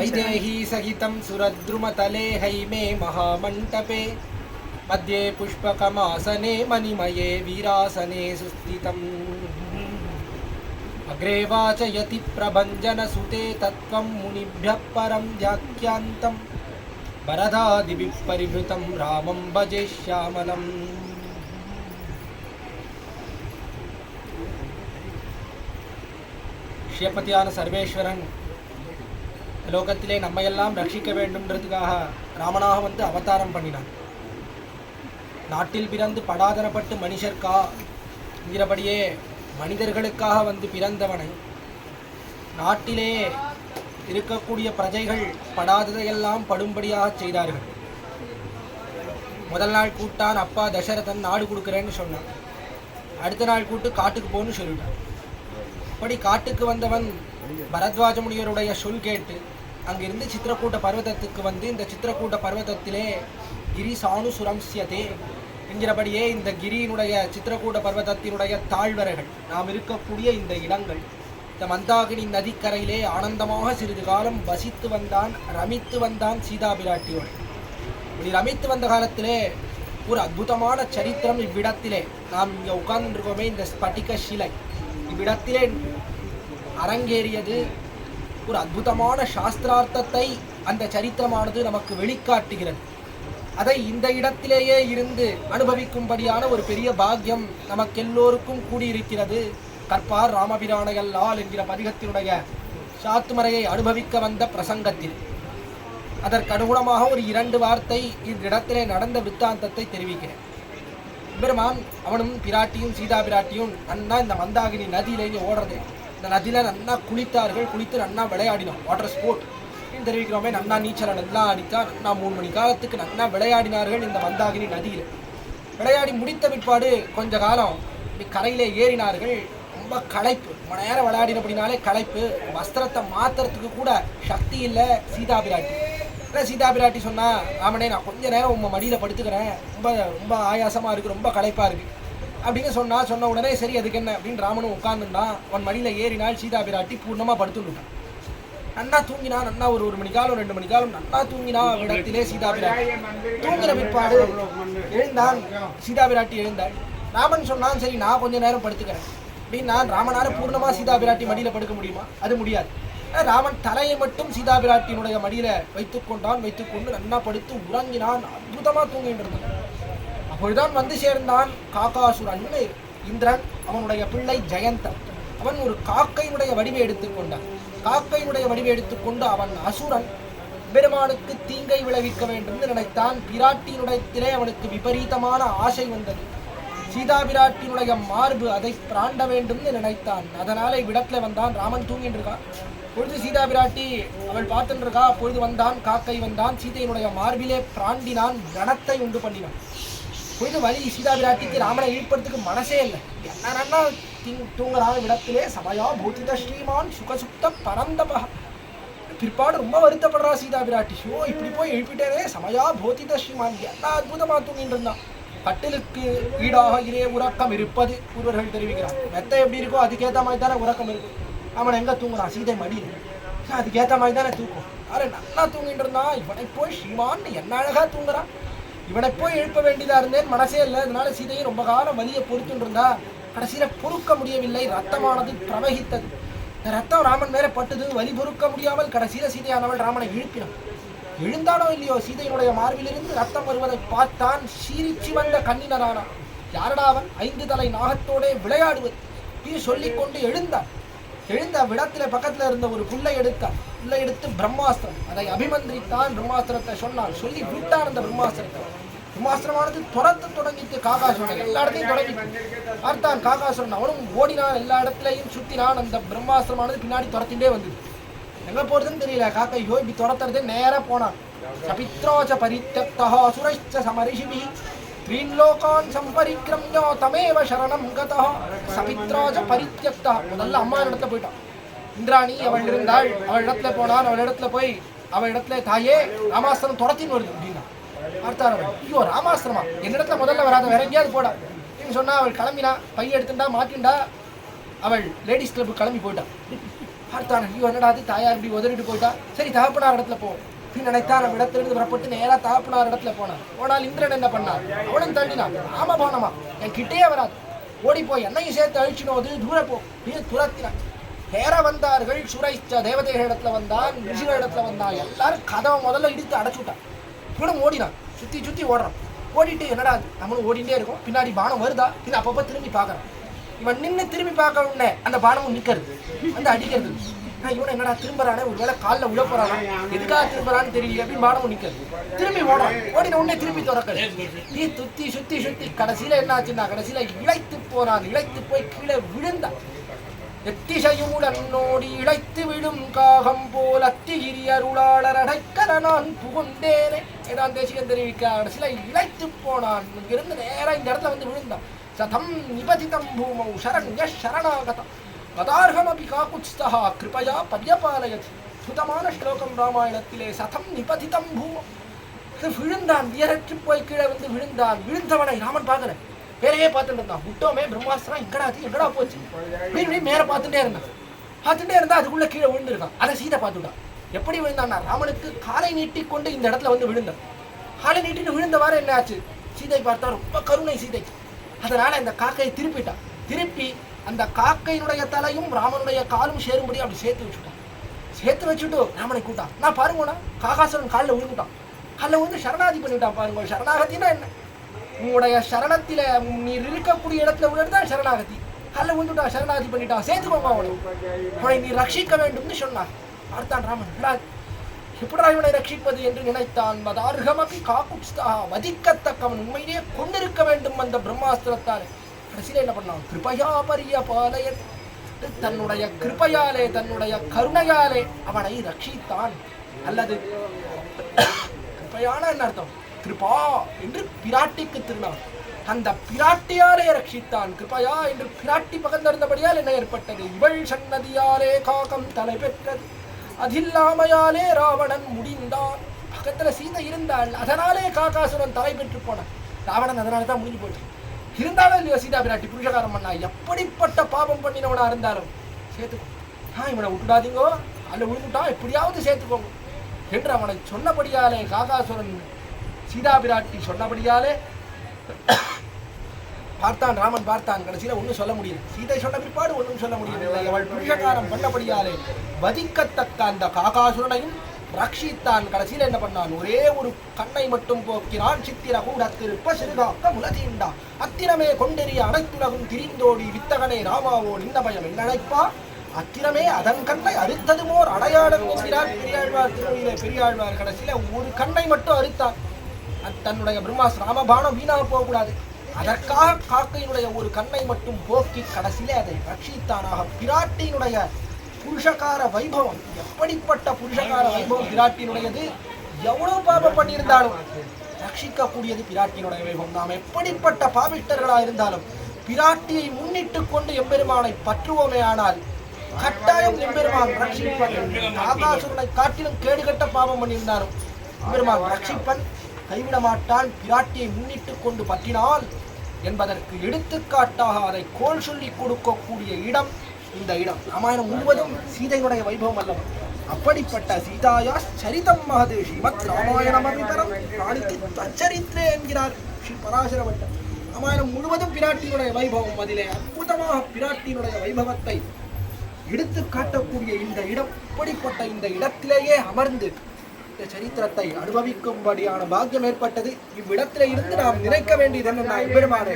वैदेही सहितं सुरद्रुमतले हैमे महामण्टपे मध्ये पुष्पकमासने मणिमये वीरासने सुस्थितम् अग्रे वाचयति प्रभञ्जनसुते तत्त्वं मुनिभ्यः परं व्याख्यान्तं वरदादिभिः परिभृतं रामं भजे श्यामलम्. ஸ்ரீபதியான சர்வேஸ்வரன் லோகத்திலே நம்மையெல்லாம் ரட்சிக்க வேண்டும்ன்றதுக்காக ராமனாக வந்து அவதாரம் பண்ணினான். நாட்டில் பிறந்து படாதனப்பட்டு மனுஷர்க்கா என்கிறபடியே மனிதர்களுக்காக வந்து பிறந்தவனை நாட்டிலே இருக்கக்கூடிய பிரஜைகள் படாததையெல்லாம் படும்படியாக செய்தார்கள். முதல் நாள் கூட்டான் அப்பா தசரதன் நாடு கொடுக்குறேன்னு சொன்னான். அடுத்த நாள் கூட்டு காட்டுக்கு போன்னு சொல்லிட்டான். அப்படி காட்டுக்கு வந்தவன் பரத்வாஜ முனிவருடைய சொல் கேட்டு அங்கிருந்து சித்திரக்கூட்ட பர்வதத்துக்கு வந்து இந்த சித்திரக்கூட்ட பர்வதத்திலே கிரி சாணு சுரம்சியதே என்கிறபடியே இந்த கிரியினுடைய சித்திரக்கூட்ட பர்வதத்தினுடைய தாழ்வரைகள் நாம் இருக்கக்கூடிய இந்த இடங்கள் இந்த மந்தாகினி நதிக்கரையிலே ஆனந்தமாக சிறிது காலம் வசித்து வந்தான், ரமித்து வந்தான் சீதா பிராட்டியோடு. இப்படி ரமித்து வந்த காலத்திலே ஒரு அற்புதமான சரித்திரம் இவ்விடத்திலே நாம் இங்கே உட்கார்ந்துருக்கோமே இந்த ஸ்பட்டிக சிலை இவ்விடத்திலே அரங்கேறியது. ஒரு அற்புதமான சாஸ்திரார்த்தத்தை அந்த சரித்திரமானது நமக்கு வெளிக்காட்டுகிறது. அதை இந்த இடத்திலேயே இருந்து அனுபவிக்கும்படியான ஒரு பெரிய பாக்கியம் நமக்கெல்லோருக்கும் கூடியிருக்கிறது. கற்பார் ராமபிரானையல்லால் என்கிற பதிகத்தினுடைய சாத்துமறையை அனுபவிக்க வந்த பிரசங்கத்தில் அதற்கு அனுகுணமாக ஒரு 2 வார்த்தை இந்த இடத்திலே நடந்த வித்தாந்தத்தை தெரிவிக்கிறேன். பெருமான் அவனும் பிராட்டியும் சீதா பிராட்டியும் நன்னா இந்த மந்தாகினி நதியிலேயே ஓடுறது. இந்த நதியில் நன்னா குளித்தார்கள், குளித்து நன்னா விளையாடினோம். வாட்டர் ஸ்போர்ட் தெரிவிக்கிறோமே, நன்னா நீச்சலை நல்லா அடித்தா நன்னா 3 மணி காலத்துக்கு நன்னா விளையாடினார்கள் இந்த மந்தாகினி நதியில். விளையாடி முடித்த பிற்பாடு கொஞ்ச காலம் கரையிலே ஏறினார்கள். ரொம்ப களைப்பு, ரொம்ப நேரம் விளையாடினப்படினாலே களைப்பு. வஸ்திரத்தை மாற்றுறதுக்கு கூட சக்தி இல்லை சீதா பிராட்டி. சீதா பிராட்டி சொன்னா, ராமனே நான் கொஞ்ச நேரம் உங்கள் மடியில் படுத்துக்கிறேன், ரொம்ப ஆயாசமாக இருக்குது, ரொம்ப களைப்பாக இருக்குது அப்படின்னு சொன்ன உடனே சரி அதுக்கு என்ன அப்படின்னு ராமனும் உட்காந்துருந்தான். அவன் மடியில் ஏறினால் சீதா பிராட்டி பூர்ணமாக படுத்துட்டான். நன்னா தூங்கினா, நன்னா ஒரு 1 மணி காலம் 2 மணி காலம் நன்னா தூங்கினா இடத்திலே சீதா பிராட்டி. தூங்குற பிற்பாடு எழுந்தான், சீதா பிராட்டி எழுந்தாள். ராமன் சொன்னான், சரி நான் கொஞ்ச நேரம் படுத்துக்கிறேன் அப்படின்னு. நான் ராமனால பூர்ணமாக சீதா பிராட்டி மடியில் படுக்க முடியுமா? அது முடியாது. ராமன் தலையை மட்டும் சீதா பிராட்டியினுடைய மடியில வைத்துக்கொண்டு நன்னா படுத்து உறங்கினான். அற்புதமா தூங்கிட்டு இருந்தான். அப்பொழுதுதான் வந்து சேர்ந்தான் காகாசுரன். இந்திரன் அவனுடைய பிள்ளை ஜெயந்தன். அவன் ஒரு காக்கையினுடைய வடிவை எடுத்துக்கொண்டான். காக்கையினுடைய வடிவை எடுத்துக்கொண்டு அவன் அசுரன். பெருமானுக்கு தீங்கை விளைவிக்க வேண்டும் என்று நினைத்தான். பிராட்டியினுடையத்திலே அவனுக்கு விபரீதமான ஆசை வந்தது. சீதா பிராட்டியினுடைய மார்பு அதை பிராண்ட வேண்டும் என்று நினைத்தான். அதனால இவ்விடத்துல வந்தான். ராமன் தூங்கிட்டு இருக்கான். பொழுது சீதா பிராட்டி அவள் பார்த்துட்டு இருக்கா. பொழுது வந்தான், காக்கை வந்தான், சீதையினுடைய மார்பிலே பிராண்டினான், கணத்தை உண்டு பண்ணினான். பொழுது வலி சீதா பிராட்டிக்கு ராமனை இழுப்பதுக்கு மனசே இல்லை. என்ன தூங்குறாங்க விடத்திலே சமயா பூத்தித ஸ்ரீமான் சுகசுப்த பரந்தபா. பிற்பாடு ரொம்ப வருத்தப்படுறா சீதா பிராட்டி. ஷோ இப்படி போய் எழுப்பிட்டேனே, சமயா போதித ஸ்ரீமான். என்ன அற்புதமா தூங்கிட்டு இருந்தான். கட்டிலுக்கு ஈடாக இதே உறக்கம் இருப்பது ஒருவர்கள் தெரிவிக்கிறார். மெத்த எப்படி இருக்கோ அதுக்கேற்ற மாதிரி தானே உறக்கம் இருக்கு. அவன் எங்க தூங்குறான்? சீதை மடியில். அதுக்கேற்ற மாதிரி தானே தூக்கம். அरे நல்லா தூங்கிட்டு இருந்தான். இவனை போய் ஸ்ரீமான் என்ன அழகா தூங்குறான். இவனை போய் எழுப்ப வேண்டியதா இருந்தேன், மனசே இல்லை. அதனால சீதையை ரொம்ப காலம் வலியை பொறுத்துட்டு இருந்தா. கடைசியில பொறுக்க முடியவில்லை, ரத்தமானது பிரவகித்தது. இந்த ரத்தம் ராமன் மேல பட்டுது. வலி பொறுக்க முடியாமல் கடைசியில சீதையானவள் ராமனை எழுப்பினான். எழுந்தானோ இல்லையோ சீதையினுடைய மார்பிலிருந்து ரத்தம் வருவதை பார்த்தான். சீரிச்சு வந்த கண்ணினரானான். யாரடா அவன்? 5 தலை நாகத்தோட விளையாடுவது இது சொல்லிக்கொண்டு எழுந்தான். எழுந்த விடத்திலே பக்கத்துல இருந்த ஒரு புல்லை எடுத்தான். புல்லை எடுத்து பிரம்மாஸ்திரம் அதை அபிமந்திரித்தான். பிரம்மாஸ்திரத்தை சொன்னான். சொல்லி விட்டான் அந்த பிரம்மாஸ்திரத்தை. பிரம்மாஸ்திரமானது துரத்த தொடங்கிட்டு காகாசுரன் எல்லா இடத்தையும் தொடங்கி பார்த்தான். காகாசுரன் அவனும் ஓடினான், எல்லா இடத்துலையும் சுத்தினான். அந்த பிரம்மாஸ்திரமானது பின்னாடி துரத்திண்டே வந்தது. எங்க போறதுன்னு தெரியல. காக்கையோ இப்படி துரத்துறதே நேரா போனான். சபித்ரோச்ச பரித்யக்தா சுரைச்ச சமரிஷிபி த்ரீன்லோகான் சம்பரிக்ரம்யோ தமேவ சரணம் கதா. சபித்ராஜ பரித்யக்தா. முதல்ல அம்மா இடத்துல போயிட்டான். இந்திராணி அவள் இருந்தாள். அவள் இடத்துல போனான். அவள் இடத்துல போய் அவள் இடத்துல தாயே ராமாஸ்திரம் துரத்தின்னு வருது அப்படின்னா பார்த்தார். அவள் ஐயோ ராமாஸ்திரமா, என்னிடத்துல முதல்ல வராத, வேற எங்கேயாவது போடா அப்படின்னு சொன்னா. அவள் கிளம்பினா, பைய எடுத்துட்டா, மாட்டின்டா. அவள் லேடிஸ் கிளப் கிளம்பி போயிட்டான். பார்த்தான், ஐயோ என்னடாது தாயார் இப்படி உதறிட்டு போயிட்டா, சரி தகப்பனார் இடத்துல போ நினைத்தான். நம்ம இடத்திலிருந்து புறப்பட்டு நேரா தகப்பனார் இடத்துல போனால் இந்திரன் என்ன பண்ணான், அவனும் தள்ளினான். ஆமா போனமா என் கிட்டே வராது, ஓடி போய் என்னையும் சேர்த்து அழிச்சினோது, தூர போ துரத்தினான். நேர வந்தார்கள். சுரைச்ச தேவதைகள் இடத்துல வந்தான், ரிஷிகள் இடத்துல வந்தான். எல்லாரும் கதவை முதல்ல இடித்து அடைச்சுட்டான். இவனும் ஓடினான், சுத்தி சுத்தி ஓடுறான். ஓடிட்டு என்னடா நம்மளும் ஓடிட்டே இருக்கும், பின்னாடி பானம் வருதா, பின்ன அப்பப்போ திரும்பி பார்க்கறான். இவன் நின்று திரும்பி பார்க்க உடனே அந்த பானமும் நிற்கிறது, வந்து அடிக்கிறது. இவன் என்னடா திரும்பறானே, ஒரு வேளை காலில் உள்ள போறானா, எதுக்காக திரும்பறான்னு தெரியல அப்படின்னு பானமும் நிற்கிறது. திரும்பி ஓடுறான். ஓடின உடனே திரும்பி திறக்கல. நீ சுத்தி சுத்தி சுத்தி கடைசியில என்ன ஆச்சுன்னா, கடைசியில இழைத்து போனான். இழைத்து போய் கீழே விழுந்தான். எத்திசையுடன் நோடி இழைத்து விடும் காகம் போல் அத்திகிரி அருளாளர் அடைக்கல நான் புகுந்தேனே. ஏதான் தேசிகன் தெரிவிக்க கடைசியில இழைத்து போனான். இங்கிருந்து நேரா இந்த இடத்துல வந்து விழுந்தான். சதம் நிபதிதம் பூமௌ சரண்ய சரணாகதம் கதார்ஹமபி காகுத்ஸ்தஹ கிருபயா பத்யபாலயதி. சுதமான ஸ்லோகம் ராமாயணத்திலே. சதம் நிபதிதம் பூமௌ, விழுந்தான், வியரற்று போய் கீழே வந்து விழுந்தான். விழுந்தவனை ராமன் பார்க்கல, வேறையே பார்த்துட்டு இருந்தான். விட்டோமே பிரம்மாஸ்திரம் எங்கடா போச்சு அப்படின்னு மேல பார்த்துட்டே இருந்தா அதுக்குள்ள கீழே விழுந்துருக்கான். அதை சீதை பார்த்துட்டான். எப்படி விழுந்தான்னா, ராமனுக்கு காலை நீட்டி கொண்டு இந்த இடத்துல வந்து விழுந்தான். காலை நீட்டிட்டு விழுந்தவாறு என்ன ஆச்சு, சீதை பார்த்தா ரொம்ப கருணை சீதைக்கு. அதனால இந்த காக்கையை திருப்பிட்டான். திருப்பி அந்த காக்கையினுடைய தலையும் ராமனுடைய காலும் சேரும்படி அப்படி சேர்த்து வச்சுட்டு ராமனை கூட்டான். நான் பாருங்கண்ணா, காகாசுரன் காலில் விழுந்துட்டான். காலில் விழுந்து சரணாதி பண்ணிட்டான். பாருங்க, சரணாகத்தின்னா என்ன, உங்களுடைய சரணத்தில நீர் இருக்கக்கூடிய இடத்துல விழுந்தான் சரணாகதி. கல்ல விழுந்துட்டா, சரணாகதி பண்ணிட்டான், சேர்த்துக்கோங்க அவனை நீ ரட்சிக்க வேண்டும்னு சொன்னான். பார்த்தான் ராமன், எப்படா இவனை ரட்சிப்பது என்று நினைத்தான். மதார்ஹமபி காகுத்ஸ்தஹ, வதிக்கத்தக்கவன், உண்மையிலேயே கொண்டிருக்க வேண்டும் அந்த பிரம்மாஸ்திரத்தால். கடைசியில என்ன பண்ணான், கிருபயா பரியபாலய, தன்னுடைய கிருபையாலே தன்னுடைய கருணையாலே அவனை ரட்சித்தான். அல்லது கிருபையான என்ன அர்த்தம், கிருபா என்று பிராட்டிக்கு திருநாள். அந்த பிராட்டியாலே ரட்சித்தான். கிருபையா என்று பிராட்டி பகர்ந்திருந்தபடியால் என்ன ஏற்பட்டது, இவள் சன்னதியாலே காகம் தலை பெற்றது, அதில்லாமையாலே ராவணன் முடிந்தான். பக்கத்துல சீதை இருந்தாள், அதனாலே காகாசுரன் தலை பெற்று போனான். ராவணன் அதனால தான் முடிஞ்சு போச்சு. இருந்தாலும் இல்லையோ சீதா பிராட்டி புருஷகாரம் பண்ணா, எப்படிப்பட்ட பாபம் பண்ணினவனா இருந்தாலும் சேர்த்துக்கோ, இவனை விட்டுடாதீங்கோ, அல்ல விழுந்துட்டான், எப்படியாவது சேர்த்துக்கோங்க என்று அவனை சொன்னபடியாலே, காகாசுரன் சீதா பிராட்டி சொன்னபடியாலே பார்த்தான். ராமன் பார்த்தான். கடைசியில ஒன்றும் சொல்ல முடியல. சீதை சொன்ன பிற்பாடு ஒன்றும் சொல்ல முடியவில்லை. அவள் புருஷகாரம் பண்ணபடியாலே வதிக்கத்தக்க அந்த காகாசுரனையும் ரட்சித்தான். கடைசியில என்ன பண்ணான், ஒரே ஒரு கண்ணை மட்டும் போக்கினான். சித்திர கூடத்திருப்ப சிறுகாக்க முலதீண்டா, அத்திரமே கொண்டெறிய அனைத்துலகும் திரிந்தோடி வித்தகனே ராமாவோ நின்ன பயம் என்னழைப்பா, அத்திரமே அதன் கண்ணை அறுத்ததுமோர் அடையாளம் என்கிறார் பெரியாழ்வார் திருமொழியிலே. பெரியாழ்வார் கடைசியில ஒரு கண்ணை மட்டும் அறுத்தான். தன்னுடைய பிரம்மாஸ்திர ராமபானம் வீணாக போகக்கூடாது, அதற்காக காக்கையினுடைய ஒரு கண்ணை மட்டும் போக்கி கடைசியிலே அதை ரட்சித்தானாக. பிராட்டியினுடைய புருஷகார வைபவம், எப்படிப்பட்ட புருஷகார வைபவம் பிராட்டியினுடையது. எவ்வளவு பாபம் பண்ணியிருந்தாலும் ரட்சிக்கக்கூடியது பிராட்டியினுடைய வைபவம். நாம் எப்படிப்பட்ட பாபிஷ்டர்களாக இருந்தாலும் பிராட்டியை முன்னிட்டு கொண்டு எம்பெருமானை பற்றுவோமே ஆனால் கட்டாயம் எம்பெருமான் ரட்சிப்பன். காகாசுரனை காட்டிலும் கேடுகட்ட பாவம் பண்ணியிருந்தாலும் எம்பெருமான் ரட்சிப்பன், கைவிட மாட்டான். பிராட்டியை முன்னிட்டு கொண்டு பற்றினால் என்பதற்கு எடுத்துக்காட்டாக அதை கோல் சொல்லி கொடுக்கக்கூடிய இடம் இந்த இடம். ராமாயணம் முழுவதும் சீதையுடைய வைபவம் அல்லவா. அப்படிப்பட்ட சீதாயா சரிதம் மகது ஸ்ரீமத் ராமாயணம் அபிபரம் ராணிக்கு தச்சரித்ரே என்கிறார் ஸ்ரீ பராசர பட்டர். ராமாயணம் முழுவதும் பிராட்டியினுடைய வைபவம். அதிலே அற்புதமாக பிராட்டியினுடைய வைபவத்தை எடுத்து காட்டக்கூடிய இந்த இடம், இப்படிப்பட்ட இந்த இடத்திலேயே அமர்ந்து சரித்திரத்தை அனுபவிக்கும்படியான பாக்கியம் ஏற்பட்டது. இவ்விடத்திலே இருந்து நாம் நினைக்க வேண்டியது என்ன, பெருமானே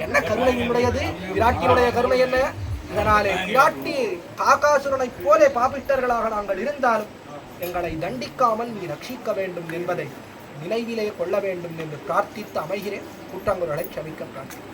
என்ன கருணையினுடையது, பிராட்டியினுடைய கருணை என்ன. இதனாலே பிராட்டி காகாசுரனை போலே பாபிஷ்டர்களாக நாங்கள் இருந்தாலும் எங்களை தண்டிக்காமல் நீ ரட்சிக்க வேண்டும் என்பதை நினைவிலே கொள்ள வேண்டும் என்று பிரார்த்தித்து அமைகிறேன். குற்றங்குறளை க்ஷமிக்க பிரார்த்தனை.